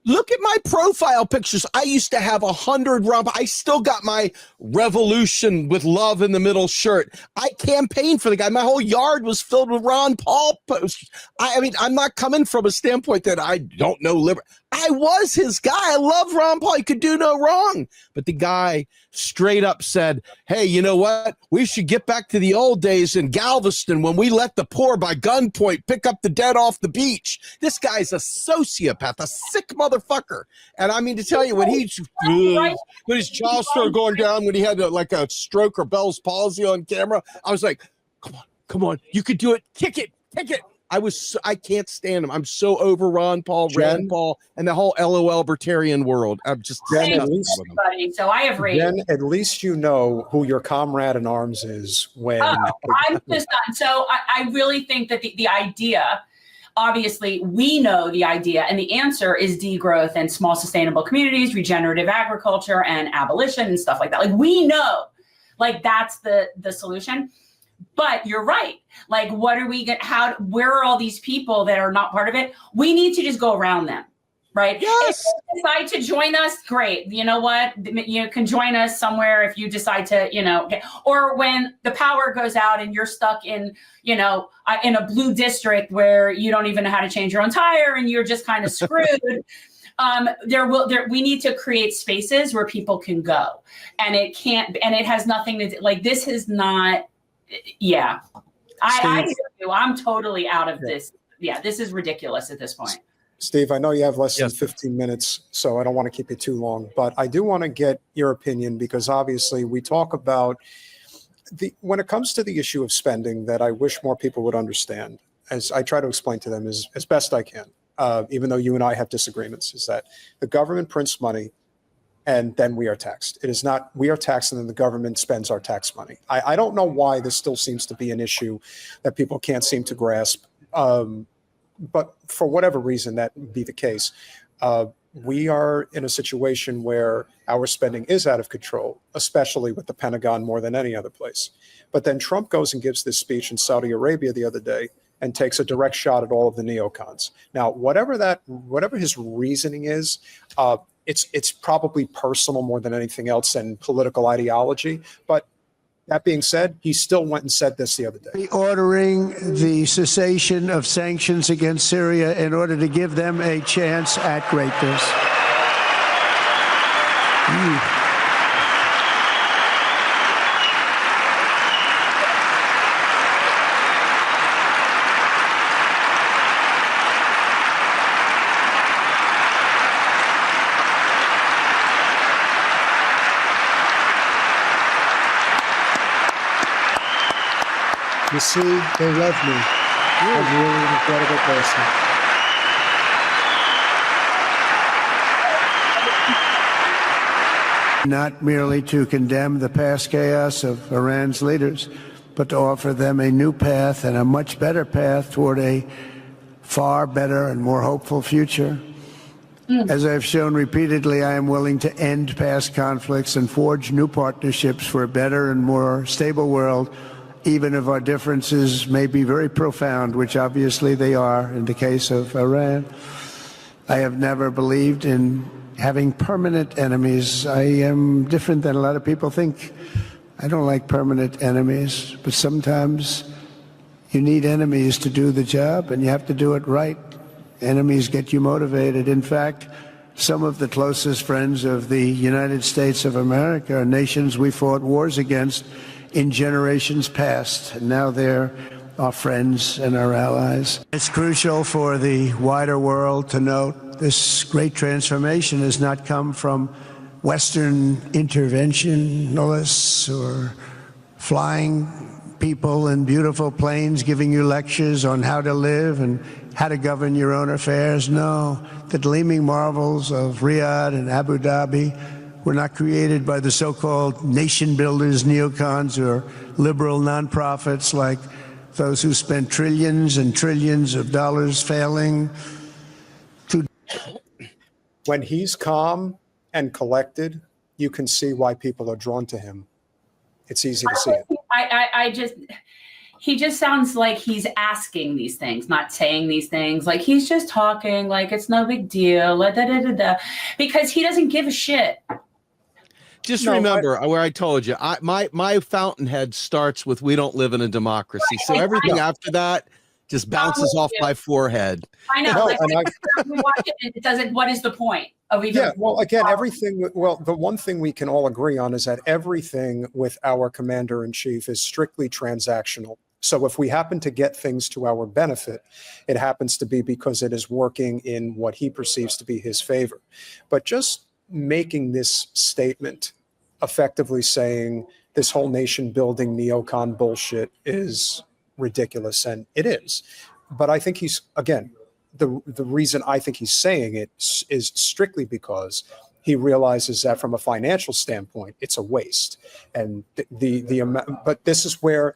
Look at my profile pictures. I used to have 100 Ron. I still got my revolution with love in the middle shirt. I campaigned for the guy. My whole yard was filled with Ron Paul posts. I mean, I'm not coming from a standpoint that I don't know liberty. I was his guy. I love Ron Paul. He could do no wrong. But the guy straight up said, hey, you know what? We should get back to the old days in Galveston when we let the poor by gunpoint pick up the dead off the beach. This guy's a sociopath, a sick motherfucker. And I mean to tell you, when his jaw started going down, when he had like a stroke or Bell's palsy on camera, I was like, come on, you could do it. Kick it. I can't stand him. I'm so over Ron Paul, Rand Paul, and the whole LOL libertarian world. I'm just everybody. So I have rage. Jen, at least you know who your comrade in arms is when. I'm just done. So I really think that the idea, obviously, we know the idea, and the answer is degrowth and small sustainable communities, regenerative agriculture, and abolition and stuff like that. Like we know, like that's the solution. But you're right. Like, what are we going where are all these people that are not part of it? We need to just go around them, right? Yes. If you decide to join us, great. You know what? You can join us somewhere if you decide to, or when the power goes out and you're stuck in, in a blue district where you don't even know how to change your own tire and you're just kind of screwed. We need to create spaces where people can go, and it has nothing to do, like, this is not. Yeah, I hear you. I'm totally out of this. Yeah, this is ridiculous at this point. Steve, I know you have less than 15 minutes, so I don't want to keep you too long, but I do want to get your opinion because obviously we talk about when it comes to the issue of spending that I wish more people would understand, as I try to explain to them as best I can, even though you and I have disagreements, is that the government prints money and then we are taxed. It is not we are taxed and then the government spends our tax money. I don't know why this still seems to be an issue that people can't seem to grasp. But for whatever reason, that would be the case. We are in a situation where our spending is out of control, especially with the Pentagon more than any other place. But then Trump goes and gives this speech in Saudi Arabia the other day and takes a direct shot at all of the neocons. Now, whatever his reasoning is, it's probably personal more than anything else and political ideology. But that being said, he still went and said this the other day. Ordering the cessation of sanctions against Syria in order to give them a chance at greatness. You see, they love me. I'm really an incredible person. Not merely to condemn the past chaos of Iran's leaders, but to offer them a new path and a much better path toward a far better and more hopeful future. As I've shown repeatedly, I am willing to end past conflicts and forge new partnerships for a better and more stable world, even if our differences may be very profound, which obviously they are in the case of Iran. I have never believed in having permanent enemies. I am different than a lot of people think. I don't like permanent enemies, but sometimes you need enemies to do the job, and you have to do it right. Enemies get you motivated. In fact, some of the closest friends of the United States of America are nations we fought wars against in generations past, and now they're our friends and our allies. It's crucial for the wider world to note this great transformation has not come from Western interventionists or flying people in beautiful planes giving you lectures on how to live and how to govern your own affairs. No, the gleaming marvels of Riyadh and Abu Dhabi were not created by the so-called nation builders, neocons, or liberal nonprofits like those who spent trillions and trillions of dollars failing to. When he's calm and collected, you can see why people are drawn to him. It's easy to see it. I just, He just sounds like he's asking these things, not saying these things. Like he's just talking like it's no big deal, because he doesn't give a shit. Just remember where I told you, my fountainhead starts with "We don't live in a democracy," so everything after that just bounces off my forehead. I know. We watch it and it doesn't. What is the point of even? Yeah. Well, again, everything. Well, the one thing we can all agree on is that everything with our commander in chief is strictly transactional. So if we happen to get things to our benefit, it happens to be because it is working in what he perceives to be his favor. But just making this statement, effectively saying this whole nation building neocon bullshit is ridiculous, and it is. But I think he's, again, the reason I think he's saying it is strictly because he realizes that from a financial standpoint, it's a waste. And the amount, but this is where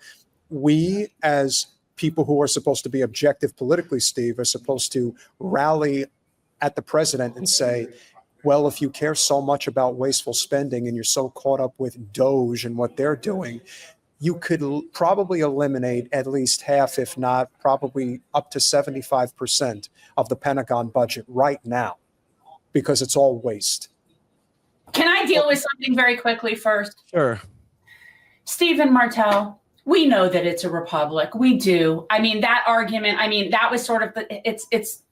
we, as people who are supposed to be objective politically, Steve, are supposed to rally at the president and say, well, if you care so much about wasteful spending and you're so caught up with Doge and what they're doing, you could probably eliminate at least half, if not probably up to 75% of the Pentagon budget right now, because it's all waste. Can I deal with something very quickly first? Sure. Stephen Martell, we know that it's a republic. We do. I mean, that argument, I mean, that was sort of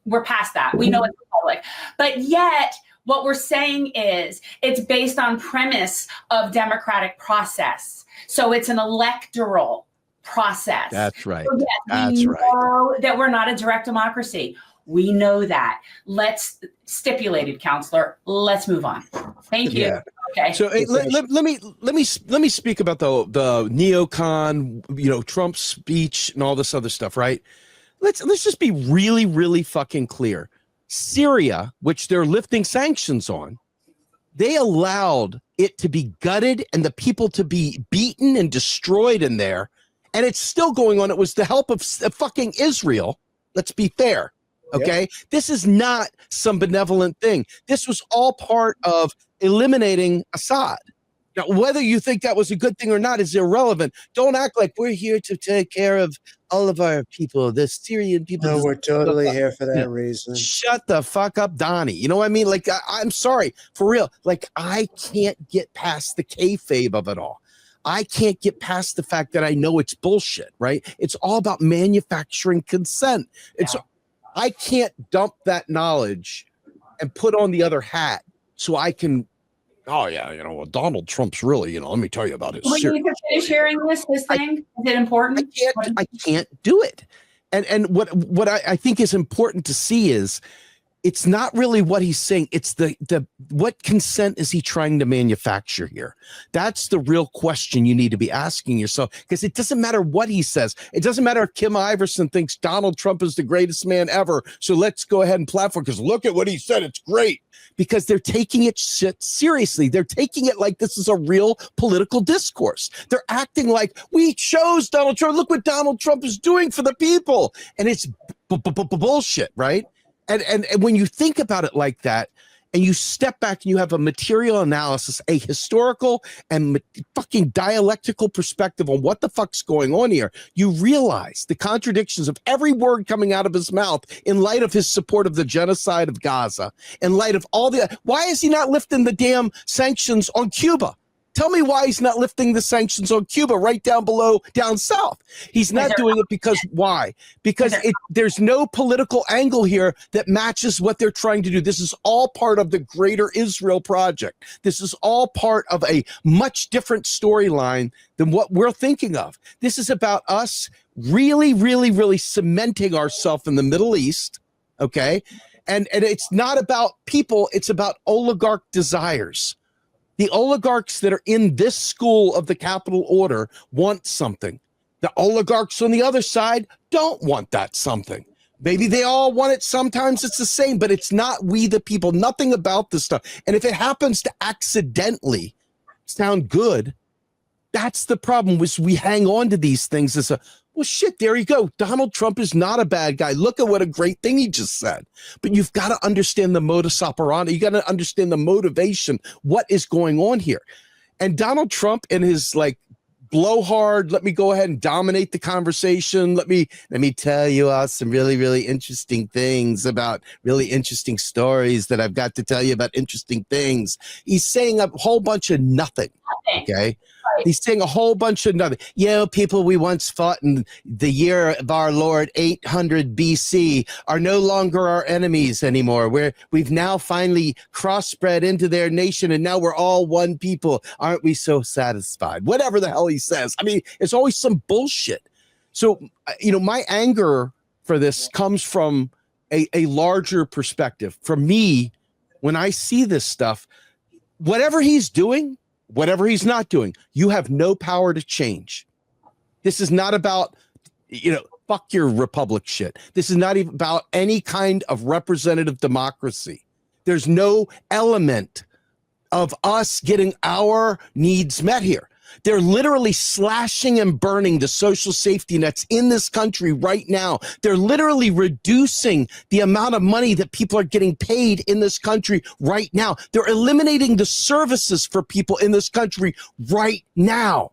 we're past that. We know it's a republic. But yet, what we're saying is it's based on premise of democratic process. So it's an electoral process. That's right. So yes, That's we right. know that we're not a direct democracy. We know that. Let's stipulate it, counselor. Let's move on. Thank you. Yeah. Okay. So hey, let me speak about the neocon, Trump's speech and all this other stuff, right? Let's just be really, really fucking clear. Syria, which they're lifting sanctions on, they allowed it to be gutted and the people to be beaten and destroyed in there, and it's still going on. It was the help of fucking Israel. Let's be fair. Okay. Yep. This is not some benevolent thing. This was all part of eliminating Assad. Now, whether you think that was a good thing or not is irrelevant. Don't act like we're here to take care of all of our people, the Syrian people. No, we're totally here for that reason. Shut the fuck up, Donnie. You know what I mean? Like, I'm sorry, for real. Like, I can't get past the kayfabe of it all. I can't get past the fact that I know it's bullshit, right? It's all about manufacturing consent. It's I can't dump that knowledge and put on the other hat so I can, Donald Trump's really, let me tell you about his. When you finish hearing this thing, is it important? I can't do it. And what I think is important to see is it's not really what he's saying. It's what consent is he trying to manufacture here? That's the real question you need to be asking yourself, because it doesn't matter what he says. It doesn't matter if Kim Iverson thinks Donald Trump is the greatest man ever. So let's go ahead and platform, because look at what he said. It's great, because they're taking it seriously. They're taking it like this is a real political discourse. They're acting like we chose Donald Trump. Look what Donald Trump is doing for the people. And it's bullshit, right? And when you think about it like that, and you step back and you have a material analysis, a historical and fucking dialectical perspective on what the fuck's going on here, you realize the contradictions of every word coming out of his mouth in light of his support of the genocide of Gaza, in light of all why is he not lifting the damn sanctions on Cuba? Tell me why he's not lifting the sanctions on Cuba right down below, down south. He's not doing it because why? Because there's no political angle here that matches what they're trying to do. This is all part of the greater Israel project. This is all part of a much different storyline than what we're thinking of. This is about us really, really, really cementing ourselves in the Middle East, okay? And it's not about people, it's about oligarch desires. The oligarchs that are in this school of the capital order want something. The oligarchs on the other side don't want that something. Maybe they all want it. Sometimes it's the same, but it's not we the people. Nothing about this stuff. And if it happens to accidentally sound good, that's the problem. Was we hang on to these things as well, shit, there you go. Donald Trump is not a bad guy. Look at what a great thing he just said. But you've got to understand the modus operandi. You got to understand the motivation. What is going on here? And Donald Trump and his blowhard. Let me go ahead and dominate the conversation. Let me tell you some really, really interesting things about really interesting stories that I've got to tell you about interesting things. He's saying a whole bunch of nothing. Okay. He's saying a whole bunch of nothing. People we once fought in the year of our Lord 800 BC are no longer our enemies anymore. We've now finally crossbred into their nation, and now we're all one people. Aren't we so satisfied? Whatever the hell he says. I mean, it's always some bullshit. So, my anger for this comes from a larger perspective. For me, when I see this stuff, whatever he's doing, whatever he's not doing, you have no power to change. This is not about, fuck your republic shit. This is not even about any kind of representative democracy. There's no element of us getting our needs met here. They're literally slashing and burning the social safety nets in this country right now. They're literally reducing the amount of money that people are getting paid in this country right now. They're eliminating the services for people in this country right now.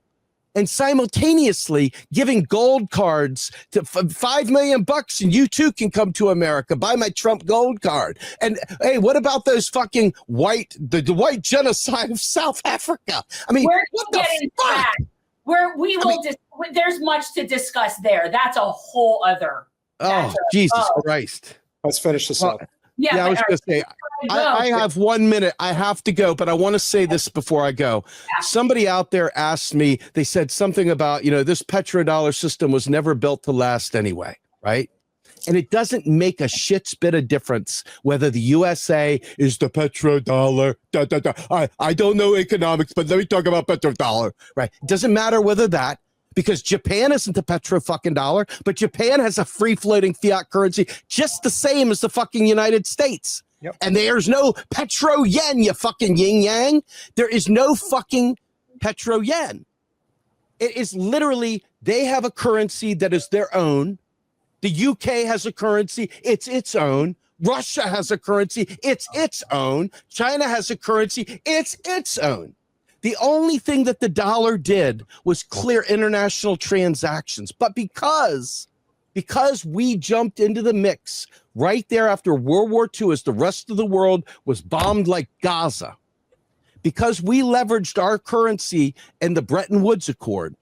And simultaneously giving gold cards to $5 million, and you too can come to America. Buy my Trump gold card. And hey, what about those fucking the white genocide of South Africa? I mean, what the fuck? There's much to discuss there. That's a whole other. Jesus Christ. Let's finish this up. Yeah, I was going to say, I have 1 minute. I have to go, but I want to say this before I go. Yeah. Somebody out there asked me, they said something about, this petrodollar system was never built to last anyway, right? And it doesn't make a shit's bit of difference whether the USA is the petrodollar. I don't know economics, but let me talk about petrodollar, right? It doesn't matter whether that. Because Japan isn't the petro fucking dollar, but Japan has a free floating fiat currency just the same as the fucking United States. Yep. And there's no petro yen, you fucking yin yang. There is no fucking petro yen. It is literally, they have a currency that is their own. The UK has a currency, it's its own. Russia has a currency, it's its own. China has a currency, it's its own. The only thing that the dollar did was clear international transactions. But because we jumped into the mix right there after World War II, as the rest of the world was bombed like Gaza, because we leveraged our currency in the Bretton Woods Accord,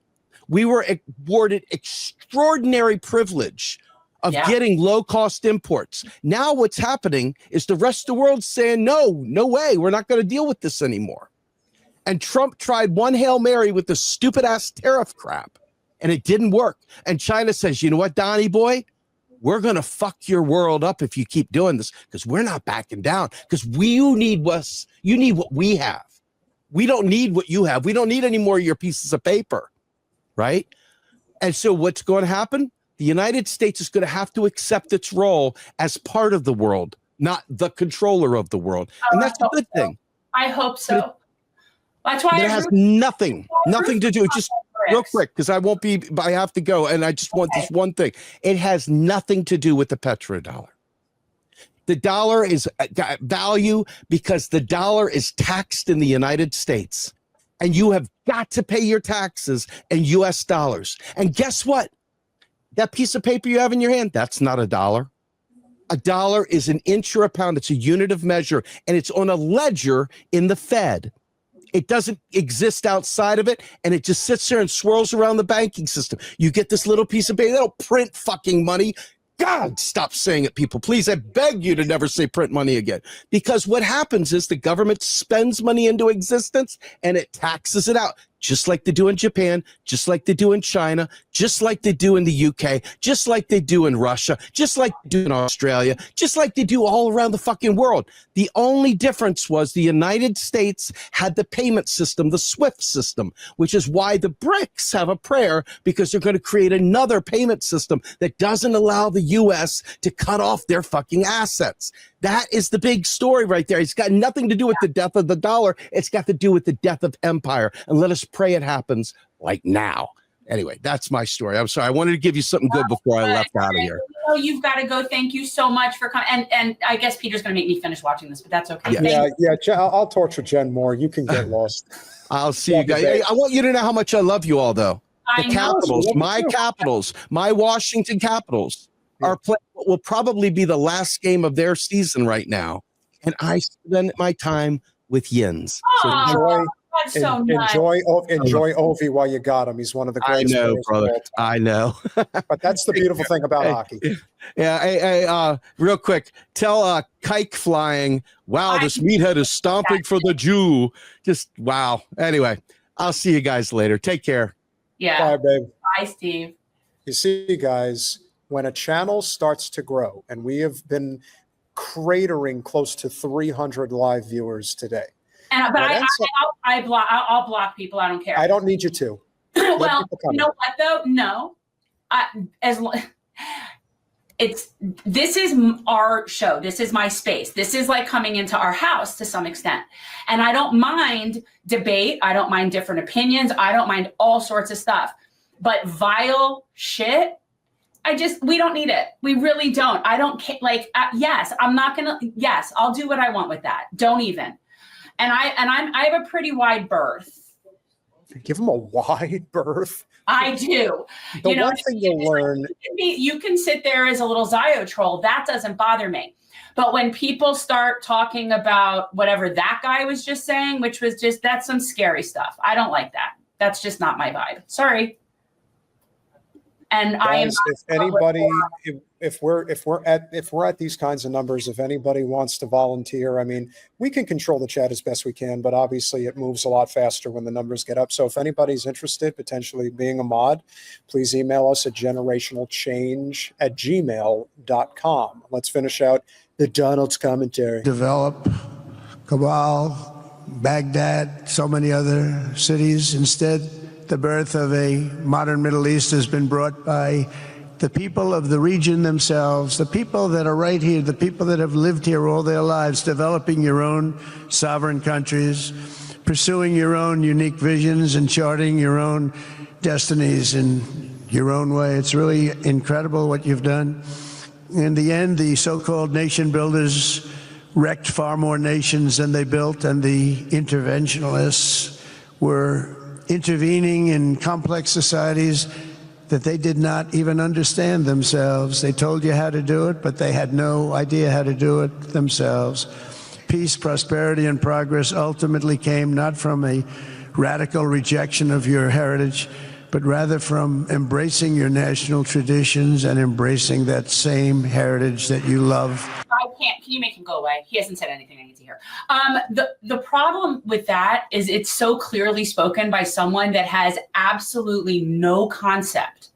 we were awarded extraordinary privilege of getting low-cost imports. Now what's happening is the rest of the world's saying, no way, we're not going to deal with this anymore. And Trump tried one Hail Mary with the stupid-ass tariff crap, and it didn't work. And China says, you know what, Donnie boy? We're going to fuck your world up if you keep doing this, because we're not backing down, because you need what we have. We don't need what you have. We don't need any more of your pieces of paper, right? And so what's going to happen? The United States is going to have to accept its role as part of the world, not the controller of the world. And that's a good thing. I hope so. That's why it has nothing to do. Just real quick, because I have to go, and I just want this one thing. It has nothing to do with the petrodollar. The dollar is got value because the dollar is taxed in the United States, and you have got to pay your taxes in U.S. dollars. And guess what? That piece of paper you have in your hand, that's not a dollar. A dollar is an inch or a pound. It's a unit of measure, and it's on a ledger in the Fed. It doesn't exist outside of it, and it just sits there and swirls around the banking system. You get this little piece of paper. They don't print fucking money. God, stop saying it, people. Please, I beg you to never say print money again. Because what happens is the government spends money into existence, and it taxes it out, just like they do in Japan, just like they do in China, just like they do in the UK, just like they do in Russia, just like they do in Australia, just like they do all around the fucking world. The only difference was the United States had the payment system, the SWIFT system, which is why the BRICS have a prayer, because they're going to create another payment system that doesn't allow the U.S. to cut off their fucking assets. That is the big story right there. It's got nothing to do with the death of the dollar. It's got to do with the death of empire. And let us pray it happens like now. Anyway, that's my story. I'm sorry. I wanted to give you something good before I left out of here. know you've got to go. Thank you so much for coming. And I guess Peter's going to make me finish watching this, but that's okay. I'll torture Jen more. You can get lost. I'll see you guys. Hey, I want you to know how much I love you all, though. The Capitals, my Washington Capitals are playing what will probably be the last game of their season right now. And I spend my time with Yins. So enjoy Ovi while you got him. He's one of the greatest players brother. I know. But that's the beautiful thing about hockey. Yeah. Hey, real quick, tell Kike flying, wow, this meathead is stomping for the Jew. Just wow. Anyway, I'll see you guys later. Take care. Yeah. Bye, babe. Bye, Steve. You see, guys, when a channel starts to grow, and we have been cratering close to 300 live viewers today. But I'll block people. I don't care. I don't need you to. Well, you know what though? No, this is our show. This is my space. This is like coming into our house to some extent. And I don't mind debate. I don't mind different opinions. I don't mind all sorts of stuff. But vile shit, we don't need it. We really don't. I don't care. Yes, I'm not going to, yes, I'll do what I want with that. Don't even. And I have a pretty wide berth. Give them a wide berth. I do. The one thing you'll learn. You can sit there as a little Ziotroll. That doesn't bother me. But when people start talking about whatever that guy was just saying, which was that's some scary stuff. I don't like that. That's just not my vibe. Sorry. And guys, if we're at these kinds of numbers, if anybody wants to volunteer, I mean, we can control the chat as best we can, but obviously it moves a lot faster when the numbers get up. So if anybody's interested potentially being a mod, please email us at generationalchange@gmail.com. Let's finish out the Donald's commentary. Develop Kabul, Baghdad, so many other cities. Instead, the birth of a modern Middle East has been brought by the people of the region themselves, the people that are right here, the people that have lived here all their lives, developing your own sovereign countries, pursuing your own unique visions and charting your own destinies in your own way. It's really incredible what you've done. In the end, the so-called nation builders wrecked far more nations than they built, and the interventionists were intervening in complex societies that they did not even understand themselves. They told you how to do it, but they had no idea how to do it themselves. Peace, prosperity, and progress ultimately came not from a radical rejection of your heritage, but rather from embracing your national traditions and embracing that same heritage that you love. Can you make him go away? He hasn't said anything I need to hear. The problem with that is it's so clearly spoken by someone that has absolutely no concept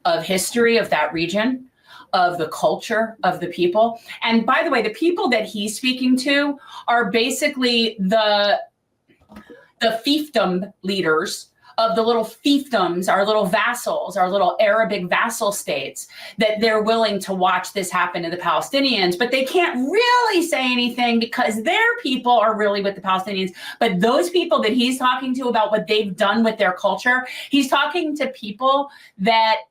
of history of that region, of the culture of the people. And by the way, the people that he's speaking to are basically the fiefdom leaders of the little fiefdoms, our little vassals, our little Arabic vassal states, that they're willing to watch this happen to the Palestinians, but they can't really say anything because their people are really with the Palestinians. But those people that he's talking to about what they've done with their culture, he's talking to people that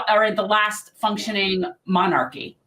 are the last functioning monarchy.